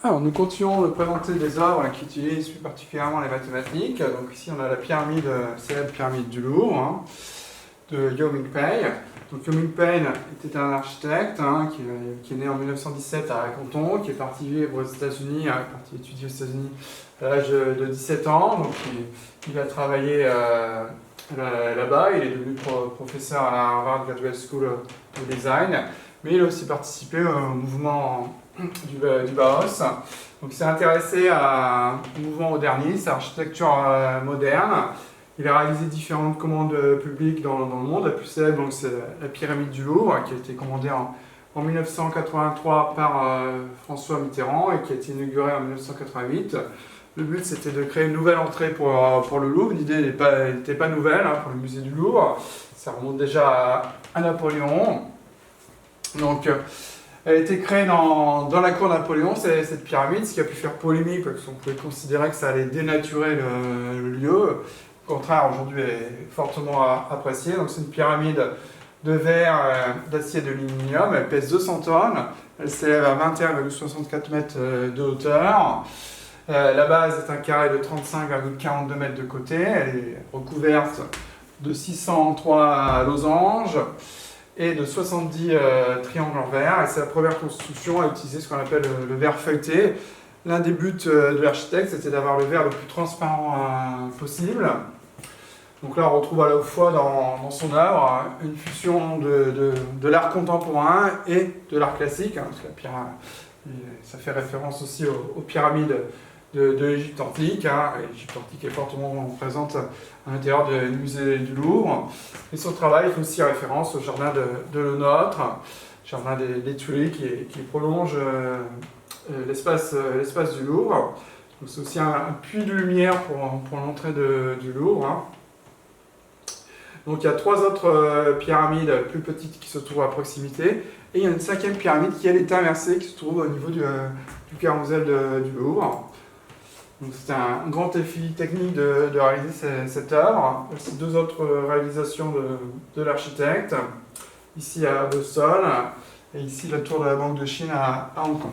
Alors, nous continuons de présenter des œuvres qui utilisent plus particulièrement les mathématiques. Donc ici, on a la pyramide, célèbre pyramide du Louvre, de Yao Mingpei. Donc Yao Mingpei était un architecte qui est né en 1917 à Canton, qui est parti vivre aux États-Unis, parti étudier aux États-Unis à l'âge de 17 ans. Donc il a travaillé là-bas, il est devenu professeur à la Harvard Graduate School of Design, mais il a aussi participé au mouvement du Bauhaus. Donc il s'est intéressé au mouvement moderniste, à l'architecture moderne. Il a réalisé différentes commandes publiques dans le monde. La plus célèbre, c'est la pyramide du Louvre, qui a été commandée en 1983 par François Mitterrand et qui a été inaugurée en 1988. Le but, c'était de créer une nouvelle entrée pour le Louvre. L'idée n'était pas nouvelle pour le musée du Louvre. Ça remonte déjà à Napoléon. Donc, elle a été créée dans la cour de Napoléon, cette pyramide, ce qui a pu faire polémique, parce qu'on pouvait considérer que ça allait dénaturer le lieu. Au contraire, aujourd'hui, elle est fortement appréciée. Donc, c'est une pyramide de verre, d'acier et d'aluminium. Elle pèse 200 tonnes. Elle s'élève à 21,64 mètres de hauteur. La base est un carré de 35,42 mètres de côté. Elle est recouverte de 603 losanges et de 70 triangles en verre. Et c'est la première construction à utiliser ce qu'on appelle le verre feuilleté. L'un des buts de l'architecte, c'était d'avoir le verre le plus transparent possible. Donc là, on retrouve à la fois dans son œuvre une fusion de l'art contemporain et de l'art classique, parce que ça fait référence aussi aux pyramides de l'Égypte antique. L'Égypte antique est fortement présente à l'intérieur du musée du Louvre. Et son travail fait aussi référence au jardin de Le Nôtre, jardin des Tuileries qui prolonge l'espace du Louvre. C'est aussi un puits de lumière pour l'entrée du Louvre. Donc il y a 3 autres pyramides plus petites qui se trouvent à proximité. Et il y a une 5e pyramide qui elle est inversée, qui se trouve au niveau du carrousel du Louvre. Donc c'était un grand défi technique de réaliser cette œuvre. Aussi 2 autres réalisations de l'architecte, ici à Boston et ici la tour de la Banque de Chine à Hong Kong.